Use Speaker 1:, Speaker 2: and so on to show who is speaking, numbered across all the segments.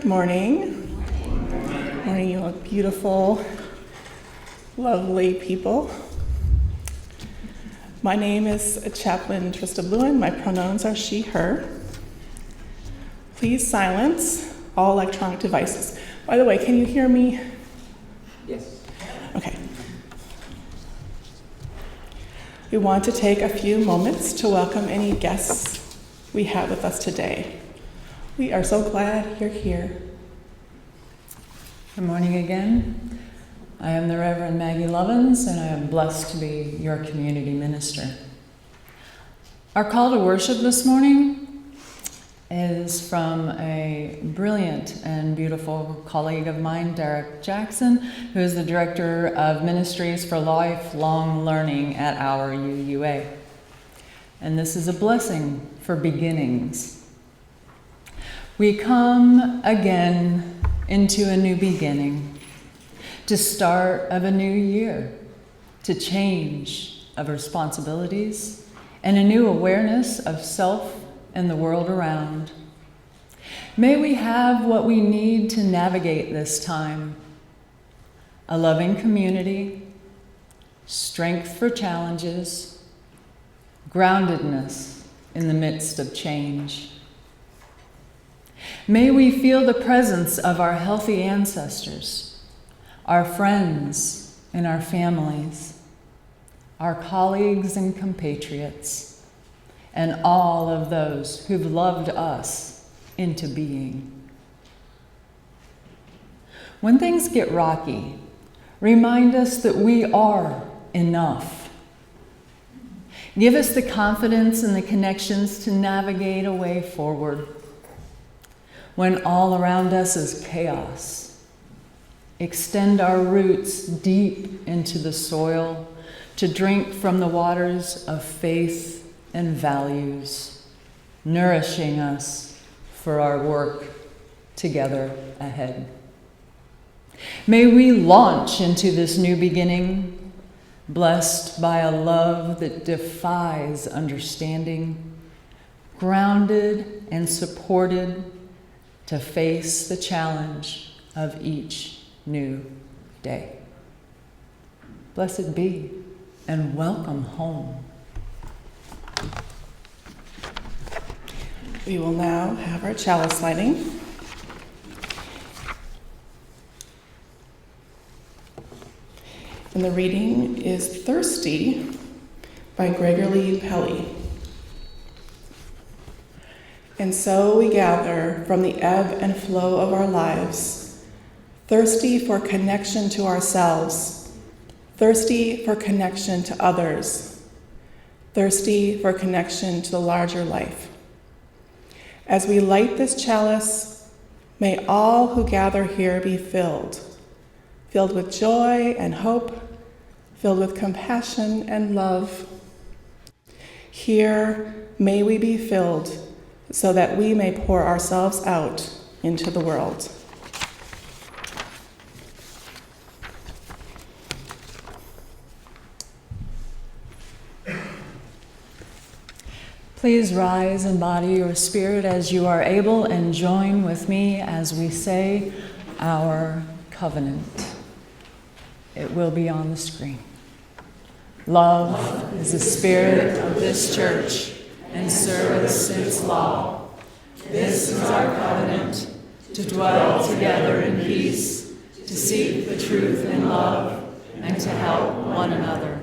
Speaker 1: Good morning. Good morning, you beautiful, lovely people. My name is Chaplain Trista Bluin. My pronouns are she, her. Please silence all electronic devices. By the way, can you hear me?
Speaker 2: Yes.
Speaker 1: Okay. We want to take a few moments to welcome any guests we have with us today. We are so glad you're here.
Speaker 3: Good morning again. I am the Reverend Maggie Lovins, and I am blessed to be your community minister. Our call to worship this morning is from a brilliant and beautiful colleague of mine, Derek Jackson, who is the Director of Ministries for Lifelong Learning at our UUA. And this is a blessing for beginnings. We come again into a new beginning, to start of a new year, to change of responsibilities, and a new awareness of self and the world around. May we have what we need to navigate this time: a loving community, strength for challenges, groundedness in the midst of change. May we feel the presence of our healthy ancestors, our friends and our families, our colleagues and compatriots, and all of those who've loved us into being. When things get rocky, remind us that we are enough. Give us the confidence and the connections to navigate a way forward. When all around us is chaos, extend our roots deep into the soil to drink from the waters of faith and values, nourishing us for our work together ahead. May we launch into this new beginning, blessed by a love that defies understanding, grounded and supported to face the challenge of each new day. Blessed be, and welcome home.
Speaker 1: We will now have our chalice lighting. And the reading is Thirsty by Gregory Pelly. And so we gather from the ebb and flow of our lives, thirsty for connection to ourselves, thirsty for connection to others, thirsty for connection to the larger life. As we light this chalice, may all who gather here be filled with joy and hope, filled with compassion and love. Here, may we be filled so that we may pour ourselves out into the world.
Speaker 3: Please rise and embody your spirit as you are able, and join with me as we say our covenant. It will be on the screen. Love is the spirit of this church, and service its law. This is our covenant, to dwell together in peace, to seek the truth in love, and to help one another.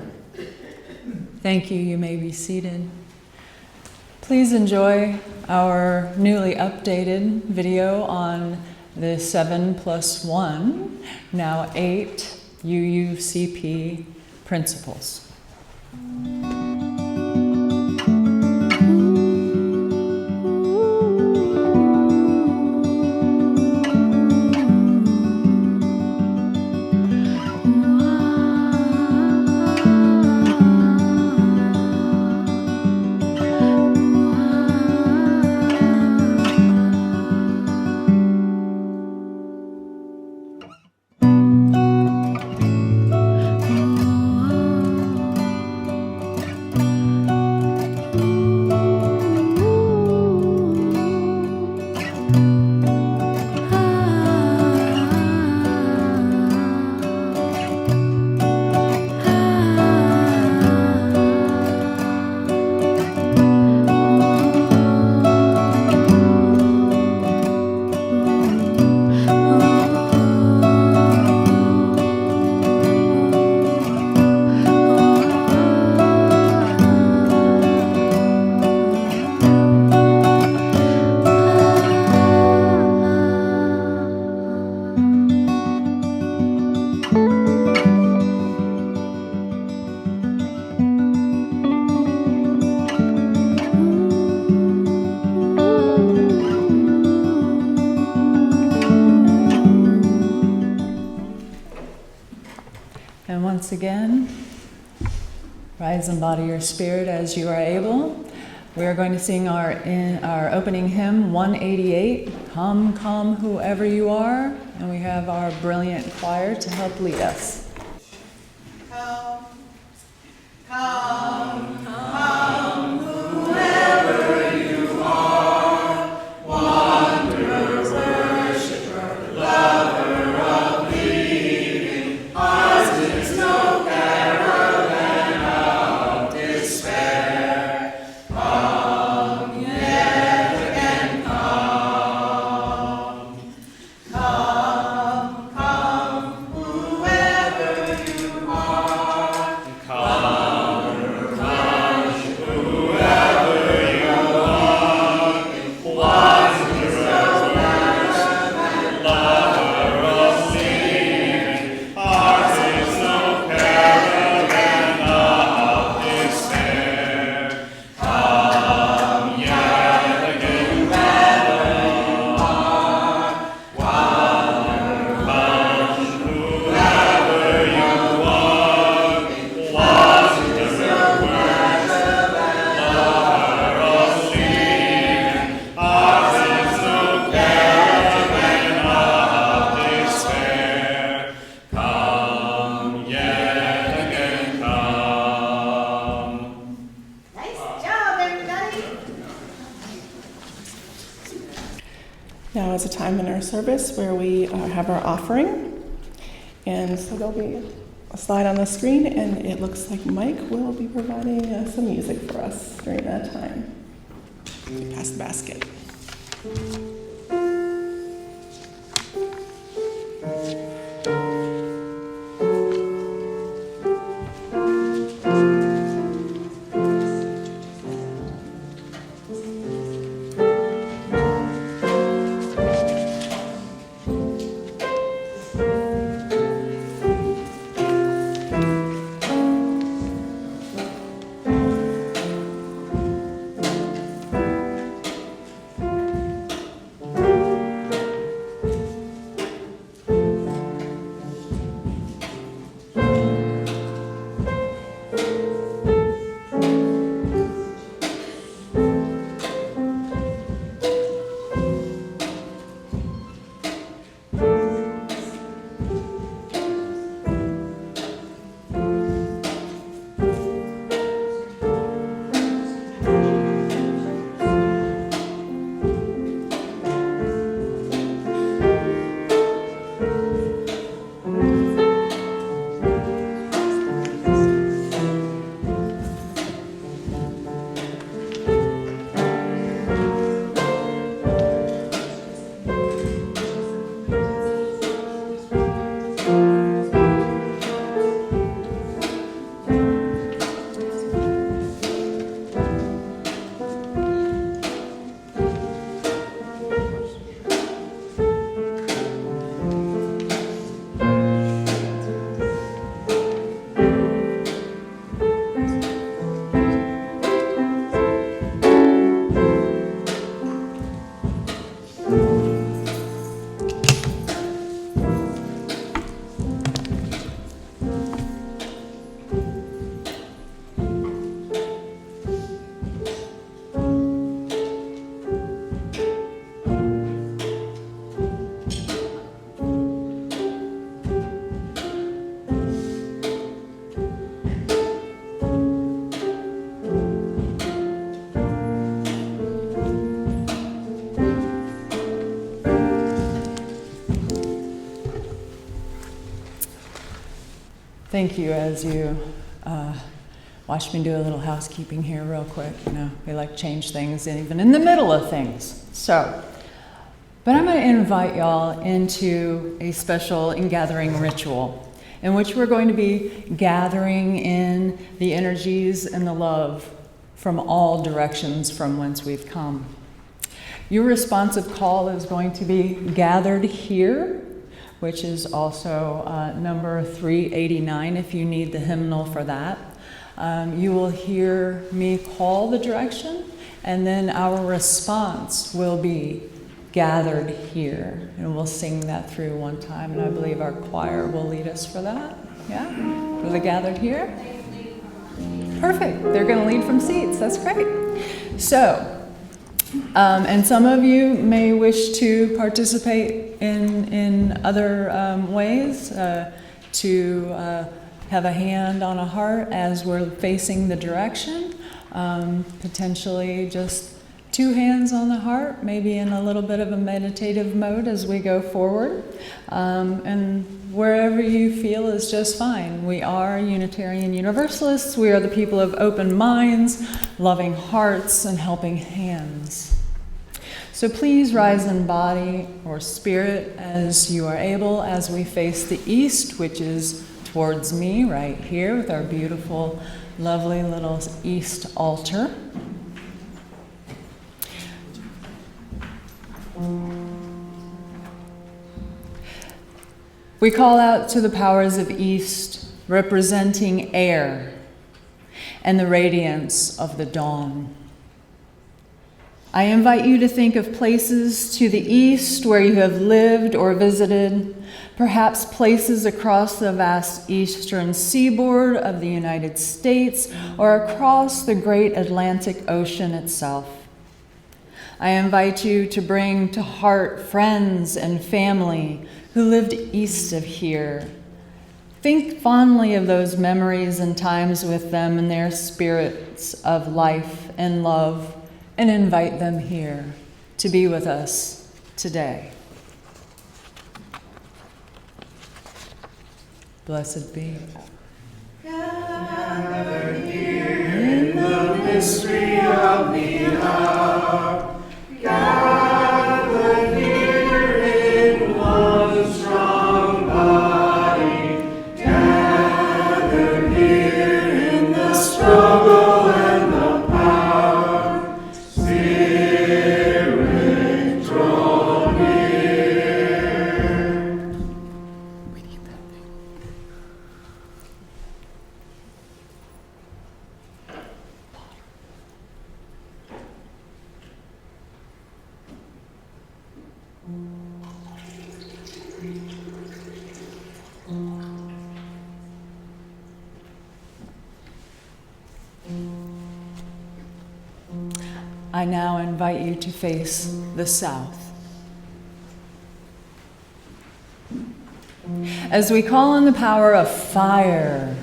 Speaker 3: Thank you. You may be seated. Please enjoy our newly updated video on the 7+1, now 8 UUCP principles. once again. Rise and body your spirit as you are able. We are going to sing our opening hymn, 188, Come, Come, Whoever You Are, and we have our brilliant choir to help lead us.
Speaker 4: Come, come, come, whoever you are, wanderer, worshiper, lover of leaving, ours is no caravan of despair. Come, yet again come. Come, come, whoever you are.
Speaker 1: Now is a time in our service where we have our offering. And so there'll be a slide on the screen, and it looks like Mike will be providing some music for us during that time. Pass the basket.
Speaker 3: Thank you. As you watch me do a little housekeeping here real quick. You know, we like change things even in the middle of things. But I'm going to invite y'all into a special ingathering ritual in which we're going to be gathering in the energies and the love from all directions from whence we've come. Your responsive call is going to be gathered here, which is also number 389 if you need the hymnal for that. You will hear me call the direction, and then our response will be gathered here. And we'll sing that through one time, and I believe our choir will lead us for that. Yeah? For the gathered here? Perfect. They're going to lead from seats. That's great. So, and some of you may wish to participate in other ways, to have a hand on a heart as we're facing the direction, potentially just 2 hands on the heart, maybe in a little bit of a meditative mode as we go forward. And wherever you feel is just fine. We are Unitarian Universalists. We are the people of open minds, loving hearts, and helping hands. So please rise in body or spirit as you are able as we face the east, which is towards me right here with our beautiful, lovely little east altar. We call out to the powers of East, representing air and the radiance of the dawn. I invite you to think of places to the east where you have lived or visited, perhaps places across the vast eastern seaboard of the United States or across the great Atlantic Ocean itself. I invite you to bring to heart friends and family who lived east of here. Think fondly of those memories and times with them and their spirits of life and love, and invite them here to be with us today. Blessed be.
Speaker 4: Gathered here in the mystery of the hour. Gathered here in one strong body. Gathered here in the struggle and the power. Spirit, draw near.
Speaker 3: We need that thing. I now invite you to face the south. As we call on the power of fire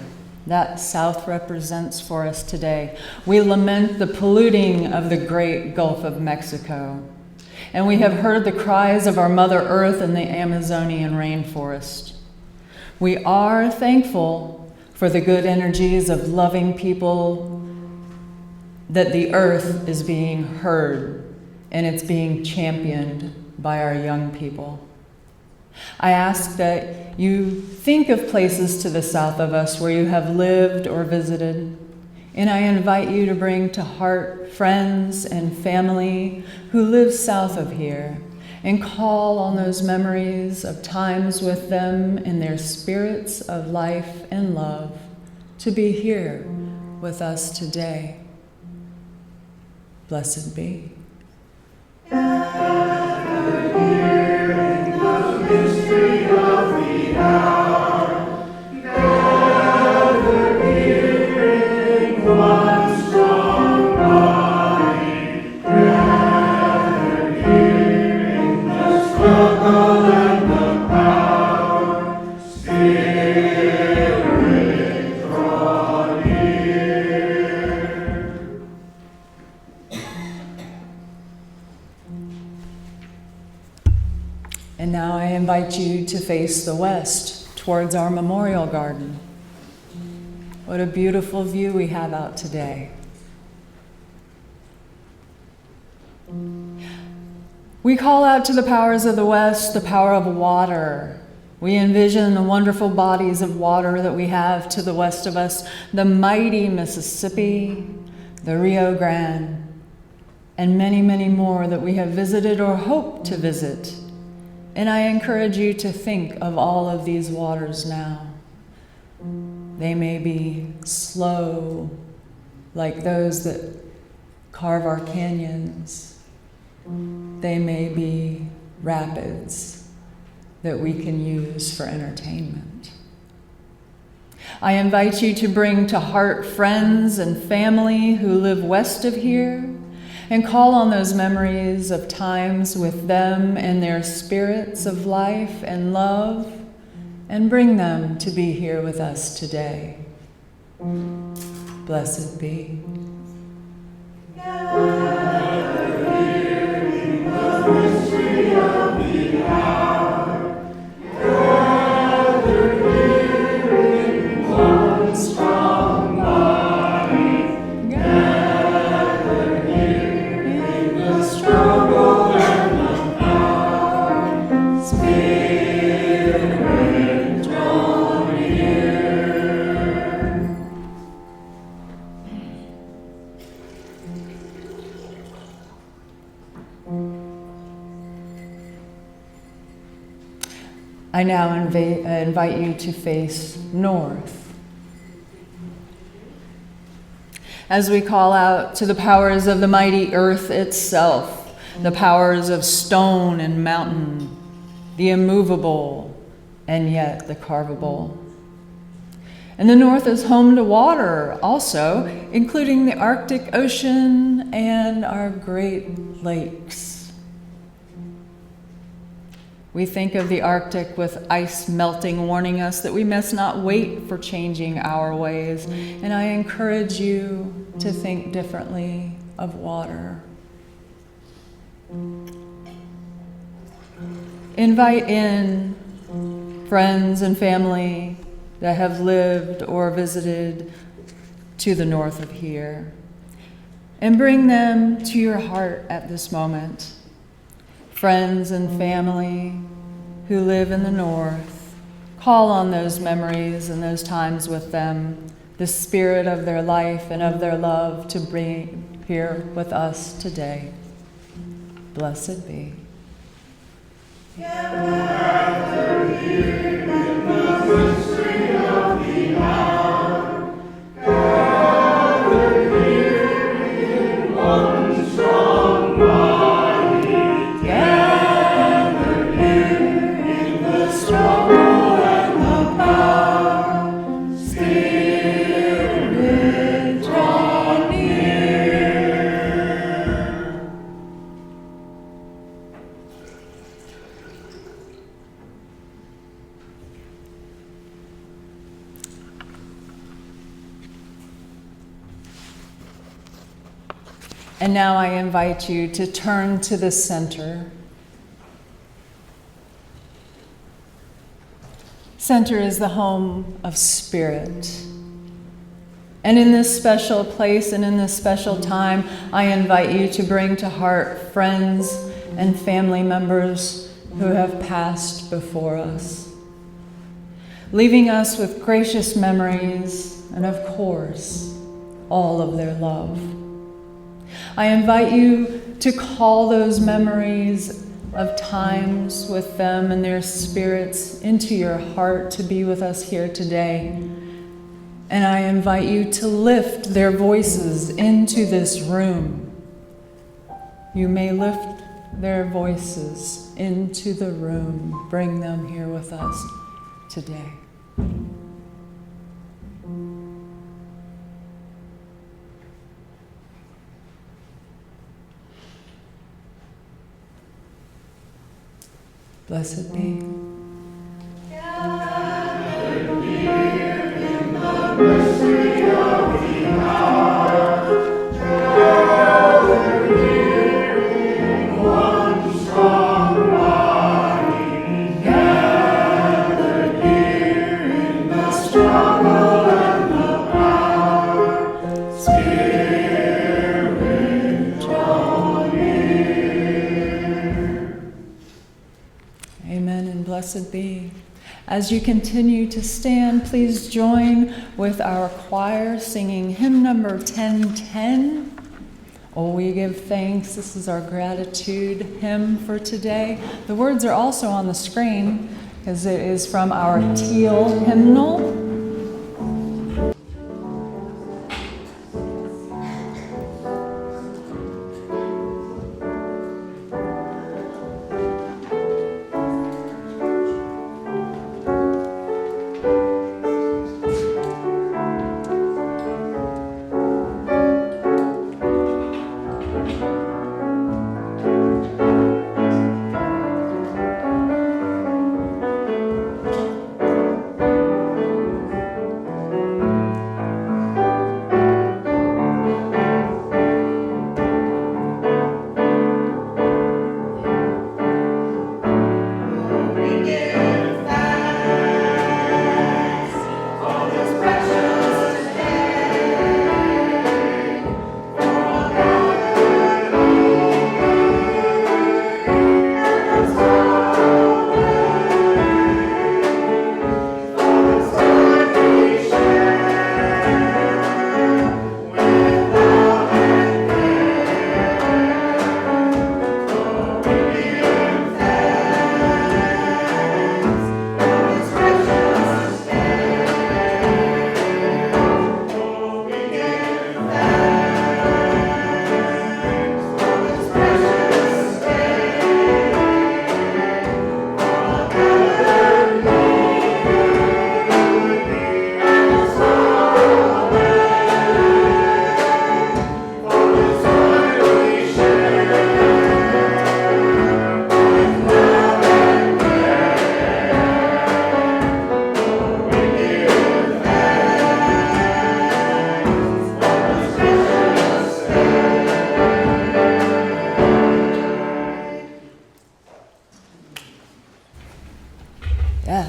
Speaker 3: that south represents for us today, we lament the polluting of the great Gulf of Mexico. And we have heard the cries of our Mother Earth in the Amazonian rainforest. We are thankful for the good energies of loving people, that the earth is being heard and it's being championed by our young people. I ask that you think of places to the south of us where you have lived or visited, and I invite you to bring to heart friends and family who live south of here and call on those memories of times with them in their spirits of life and love to be here with us today. Blessed be.
Speaker 4: Gathered here in the mystery of the hour. Gathered here in one strong body. Gathered here in the struggle and the power. Spirit, draw near.
Speaker 3: And now I invite you to face the west towards our memorial garden. What a beautiful view we have out today. We call out to the powers of the west, the power of water. We envision the wonderful bodies of water that we have to the west of us, the mighty Mississippi, the Rio Grande, and many, many more that we have visited or hope to visit. And I encourage you to think of all of these waters now. They may be slow, like those that carve our canyons. They may be rapids that we can use for entertainment. I invite you to bring to heart friends and family who live west of here, and call on those memories of times with them and their spirits of life and love, and bring them to be here with us today. Blessed be. I now invite you to face north. As we call out to the powers of the mighty earth itself, the powers of stone and mountain, the immovable and yet the carvable. And the north is home to water also, including the Arctic Ocean and our Great Lakes. We think of the Arctic with ice melting, warning us that we must not wait for changing our ways. And I encourage you to think differently of water. Invite in friends and family that have lived or visited to the north of here, and bring them to your heart at this moment. Friends and family who live in the north, call on those memories and those times with them, the spirit of their life and of their love to bring here with us today. Blessed be.
Speaker 4: Gather here in the mystery of the hour. Gather here in one strong body. Gather here in the struggle and the power. Spirit, draw near.
Speaker 3: And now I invite you to turn to the center. Center is the home of spirit. And in this special place and in this special time, I invite you to bring to heart friends and family members who have passed before us, leaving us with gracious memories and, of course, all of their love. I invite you to call those memories of times with them and their spirits into your heart to be with us here today. And I invite you to lift their voices into this room. You may lift their voices into the room. Bring them here with us today. Blessed be.
Speaker 4: Gather here in the mystery of the hour. Gather here in one strong body. Gather here in the struggle and the power. Spirit, draw near.
Speaker 3: Amen and blessed be. As you continue to stand, please join with our choir singing hymn number 1010. Oh, we give thanks. This is our gratitude hymn for today. The words are also on the screen because it is from our teal hymnal.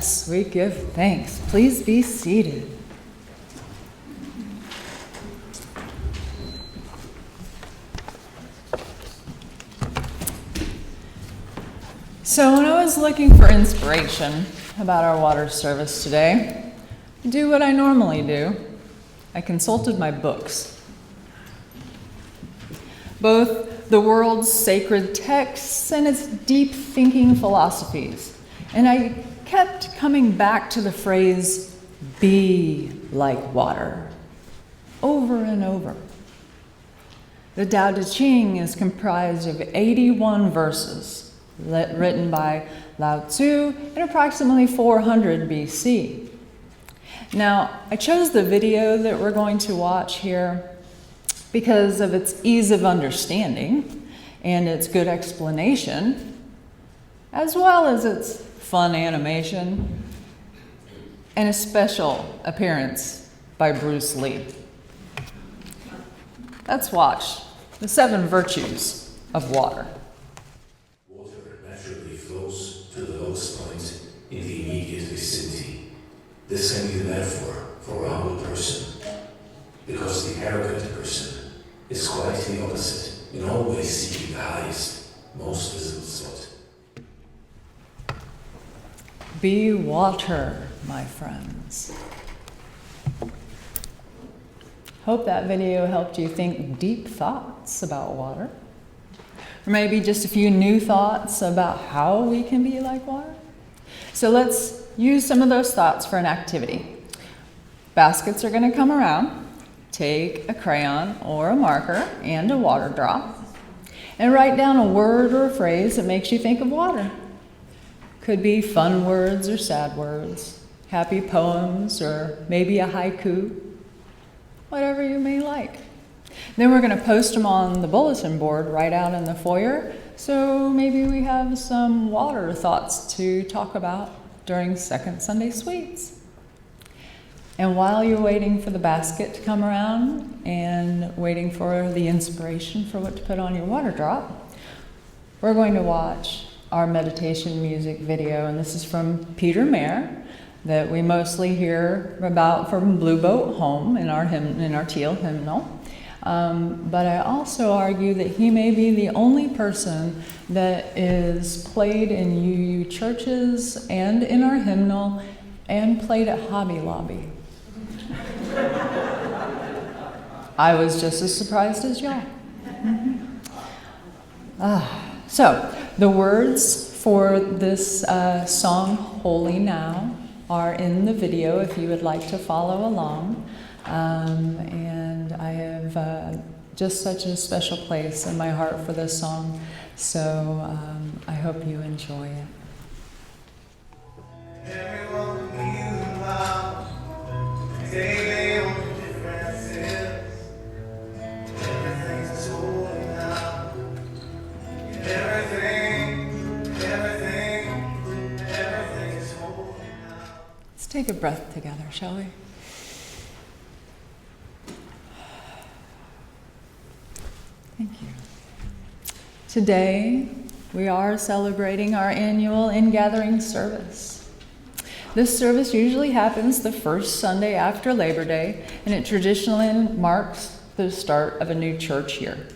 Speaker 3: Yes, we give thanks. Please be seated. So when I was looking for inspiration about our water service today, I do what I normally do. I consulted my books. Both the world's sacred texts and its deep thinking philosophies. And I kept coming back to the phrase, be like water, over and over. The Tao Te Ching is comprised of 81 verses, written by Lao Tzu in approximately 400 BC. Now, I chose the video that we're going to watch here because of its ease of understanding and its good explanation, as well as its fun animation and a special appearance by Bruce Lee. Let's watch the 7 virtues of water.
Speaker 5: To the lowest point in the immediate vicinity. This can be the metaphor for a humble person, because the arrogant person is quite the opposite, in all ways seeking the highest, most visible spot.
Speaker 3: Be water, my friends. Hope that video helped you think deep thoughts about water. Or maybe just a few new thoughts about how we can be like water. So let's use some of those thoughts for an activity. Baskets are going to come around. Take a crayon or a marker and a water drop and write down a word or a phrase that makes you think of water. Could be fun words or sad words, happy poems, or maybe a haiku, whatever you may like. Then we're going to post them on the bulletin board right out in the foyer, so maybe we have some water thoughts to talk about during Second Sunday Sweets. And while you're waiting for the basket to come around and waiting for the inspiration for what to put on your water drop, we're going to watch our meditation music video, and this is from Peter Mayer, that we mostly hear about from Blue Boat Home in our teal hymnal. But I also argue that he may be the only person that is played in UU churches and in our hymnal and played at Hobby Lobby. I was just as surprised as y'all. So the words for this song, Holy Now, are in the video if you would like to follow along. And I have just such a special place in my heart for this song, so I hope you enjoy it.
Speaker 4: Everyone needs love, daily on differences. Everything's holy now. Everything is holy now.
Speaker 3: Let's take a breath together, shall we? Thank you. Today, we are celebrating our annual Ingathering service. This service usually happens the first Sunday after Labor Day, and it traditionally marks the start of a new church year.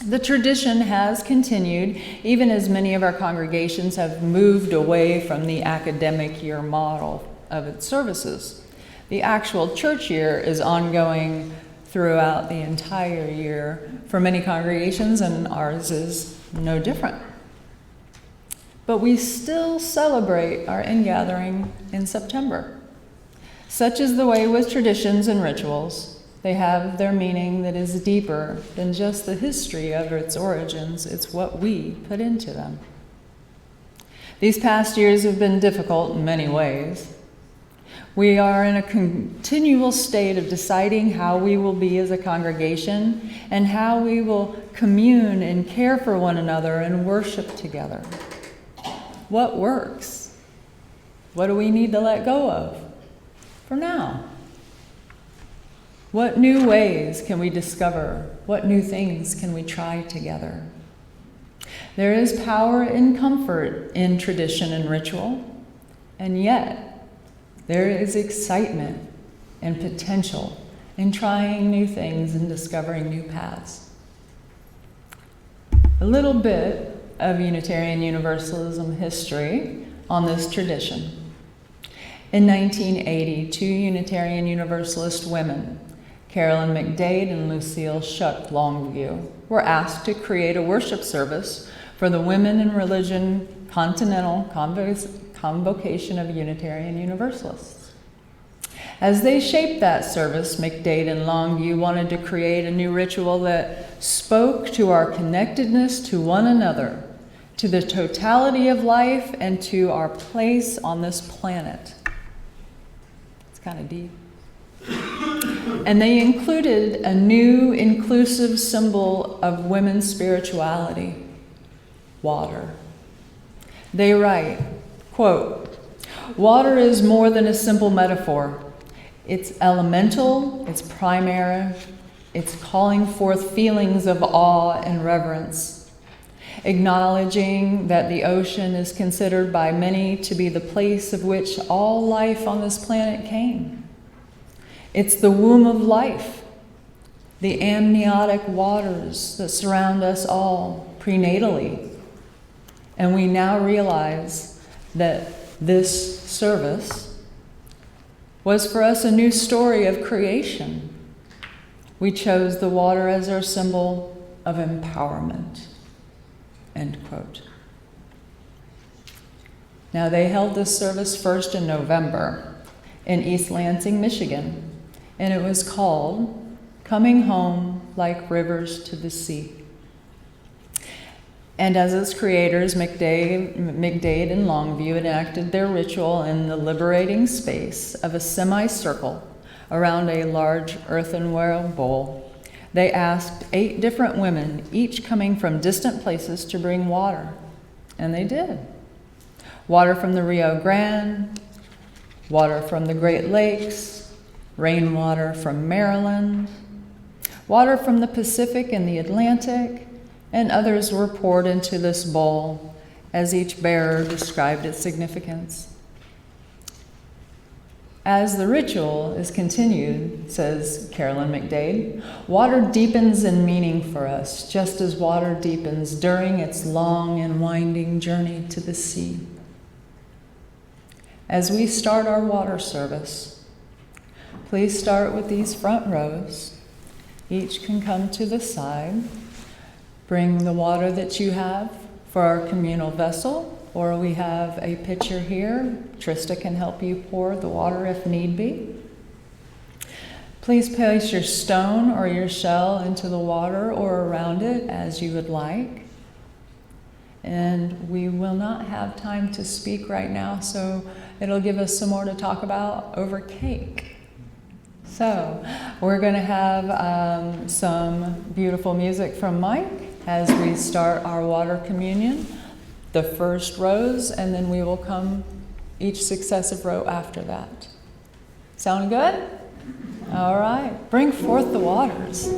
Speaker 3: The tradition has continued even as many of our congregations have moved away from the academic year model of its services. The actual church year is ongoing throughout the entire year for many congregations, and ours is no different. But we still celebrate our ingathering in September. Such is the way with traditions and rituals. They have their meaning that is deeper than just the history of its origins. It's what we put into them. These past years have been difficult in many ways. We are in a continual state of deciding how we will be as a congregation and how we will commune and care for one another and worship together. What works? What do we need to let go of for now? What new ways can we discover? What new things can we try together? There is power and comfort in tradition and ritual. And yet, there is excitement and potential in trying new things and discovering new paths. A little bit of Unitarian Universalism history on this tradition. In 1980, two Unitarian Universalist women, Carolyn McDade and Lucille Shuck Longview, were asked to create a worship service for the Women in Religion Continental Convocation of Unitarian Universalists. As they shaped that service, McDade and Longview wanted to create a new ritual that spoke to our connectedness to one another, to the totality of life, and to our place on this planet. It's kind of deep. And they included a new inclusive symbol of women's spirituality, water. They write, quote, "Water is more than a simple metaphor. It's elemental, it's primary, it's calling forth feelings of awe and reverence, acknowledging that the ocean is considered by many to be the place of which all life on this planet came. It's the womb of life, the amniotic waters that surround us all prenatally. And we now realize that this service was for us a new story of creation. We chose the water as our symbol of empowerment." End quote. Now, they held this service first in November in East Lansing, Michigan, and it was called "Coming Home Like Rivers to the Sea." And as its creators, McDade and Longview, enacted their ritual in the liberating space of a semicircle around a large earthenware bowl. They asked 8 different women, each coming from distant places, to bring water. And they did. Water from the Rio Grande, water from the Great Lakes, rainwater from Maryland, water from the Pacific and the Atlantic, and others were poured into this bowl as each bearer described its significance. As the ritual is continued, says Carolyn McDade, water deepens in meaning for us, just as water deepens during its long and winding journey to the sea. As we start our water service, please start with these front rows. Each can come to the side. Bring the water that you have for our communal vessel, or we have a pitcher here. Trista can help you pour the water if need be. Please place your stone or your shell into the water or around it as you would like. And we will not have time to speak right now, so it'll give us some more to talk about over cake. So we're going to have some beautiful music from Mike as we start our water communion, the first rows, and then we will come each successive row after that. Sound good? All right. Bring forth the waters.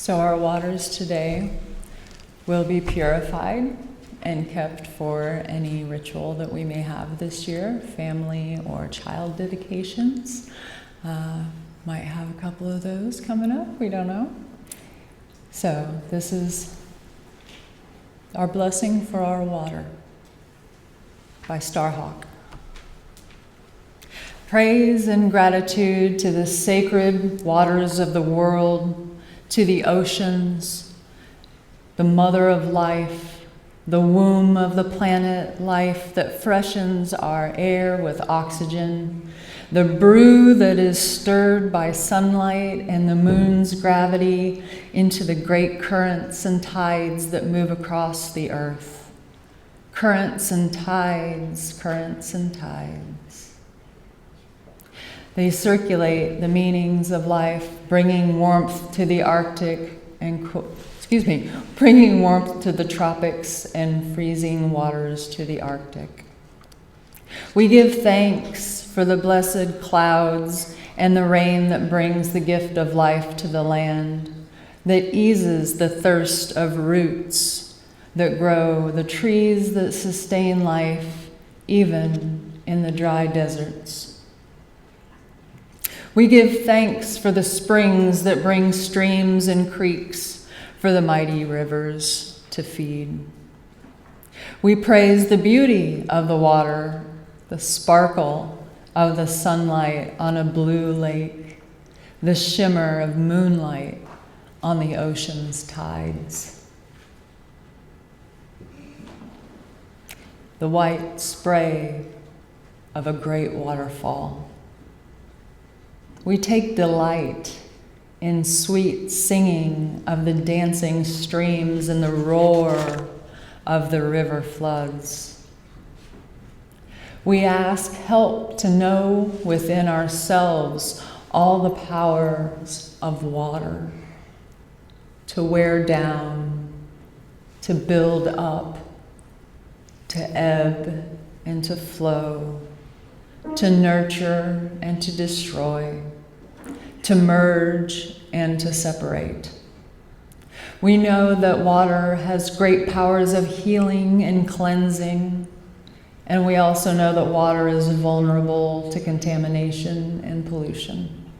Speaker 3: So our waters today will be purified and kept for any ritual that we may have this year, family or child dedications. Might have a couple of those coming up, we don't know. So this is our blessing for our water by Starhawk. Praise and gratitude to the sacred waters of the world, to the oceans, the mother of life, the womb of the planet, life that freshens our air with oxygen, the brew that is stirred by sunlight and the moon's gravity into the great currents and tides that move across the earth. Currents and tides, currents and tides. They circulate the meanings of life, bringing warmth to the Arctic and bringing warmth to the tropics and freezing waters to the Arctic. We give thanks for the blessed clouds and the rain that brings the gift of life to the land, that eases the thirst of roots that grow, the trees that sustain life, even in the dry deserts. We give thanks for the springs that bring streams and creeks, for the mighty rivers to feed. We praise the beauty of the water, the sparkle of the sunlight on a blue lake, the shimmer of moonlight on the ocean's tides. The white spray of a great waterfall. We take delight in sweet singing of the dancing streams and the roar of the river floods. We ask help to know within ourselves all the powers of water, to wear down, to build up, to ebb and to flow, to nurture and to destroy, to merge and to separate. We know that water has great powers of healing and cleansing, and we also know that water is vulnerable to contamination and pollution.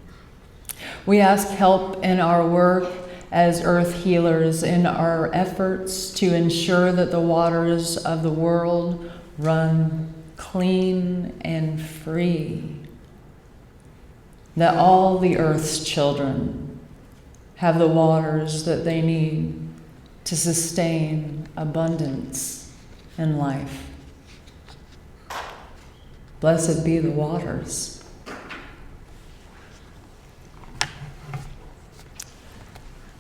Speaker 3: We ask help in our work as earth healers in our efforts to ensure that the waters of the world run clean and free, that all the earth's children have the waters that they need to sustain abundance and life. Blessed be the waters.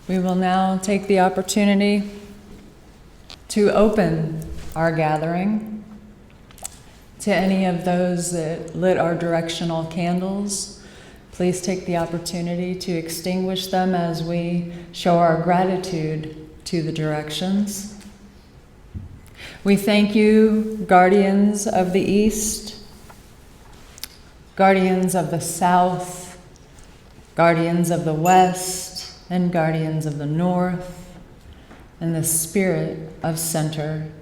Speaker 3: We will now take the opportunity to open our gathering. To any of those that lit our directional candles, please take the opportunity to extinguish them as we show our gratitude to the directions. We thank you, guardians of the East, guardians of the South, guardians of the West, and guardians of the North, and the Spirit of Center.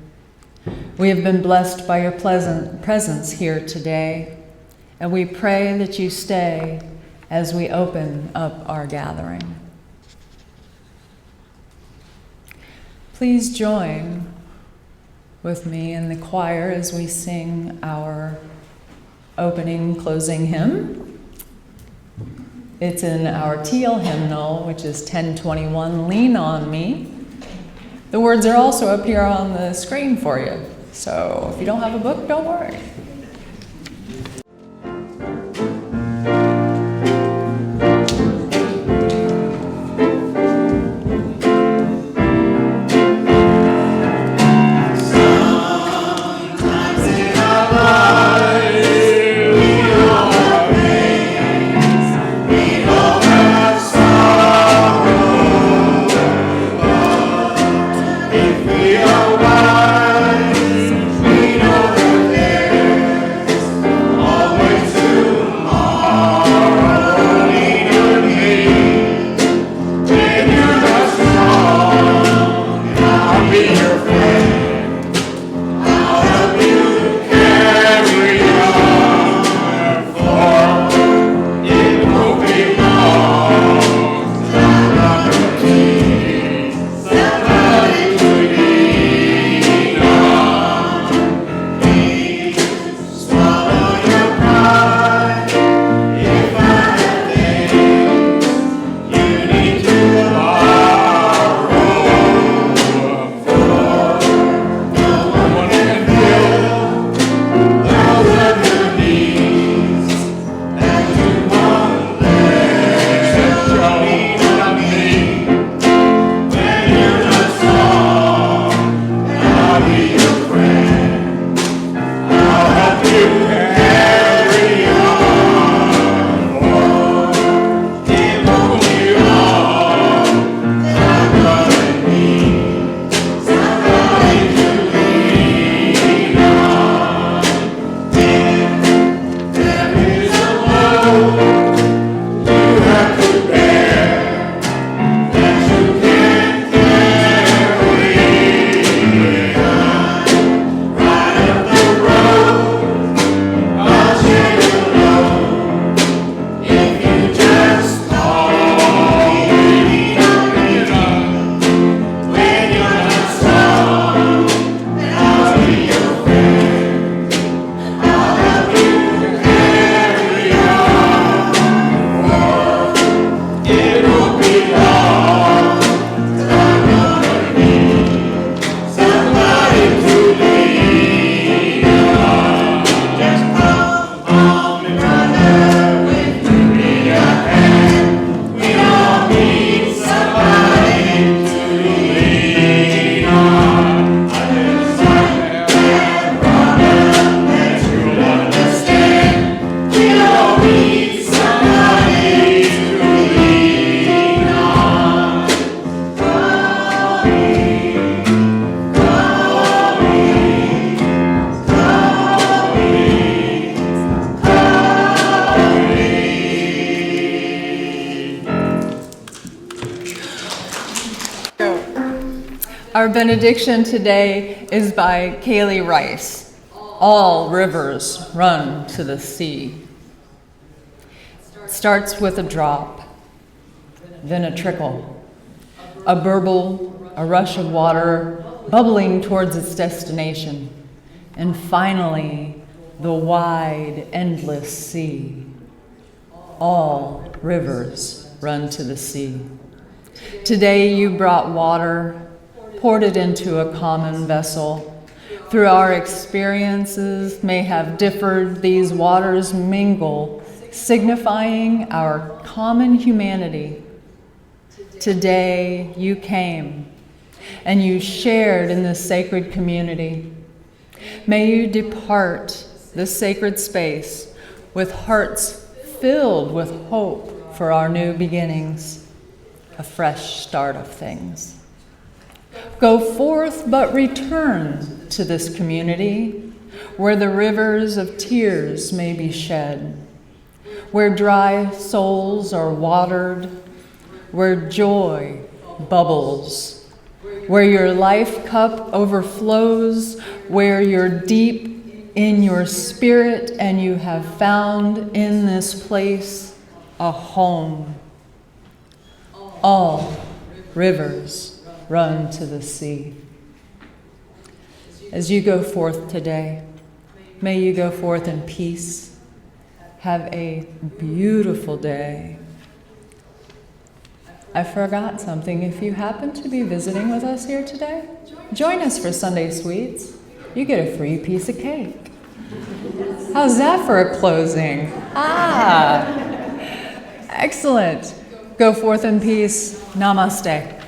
Speaker 3: We have been blessed by your pleasant presence here today, and we pray that you stay as we open up our gathering. Please join with me in the choir as we sing our opening, closing hymn. It's in our teal hymnal, which is 1021, Lean on Me. The words are also up here on the screen for you. So if you don't have a book, don't worry.
Speaker 4: If we are wise, lean over there.
Speaker 3: Our benediction today is by Kaylee Rice. All rivers run to the sea. It starts with a drop, then a trickle, a burble, a rush of water bubbling towards its destination, and finally, the wide, endless sea. All rivers run to the sea. Today you brought water, poured it into a common vessel. Through our experiences may have differed, these waters mingle, signifying our common humanity. Today you came, and you shared in this sacred community. May you depart this sacred space with hearts filled with hope for our new beginnings, a fresh start of things. Go forth, but return to this community where the rivers of tears may be shed, where dry souls are watered, where joy bubbles, where your life cup overflows, where you're deep in your spirit and you have found in this place a home. All rivers run to the sea. As you go forth today, may you go forth in peace. Have a beautiful day. I forgot something. If you happen to be visiting with us here today, join us for Sunday Sweets. You get a free piece of cake. How's that for a closing? Excellent. Go forth in peace. Namaste.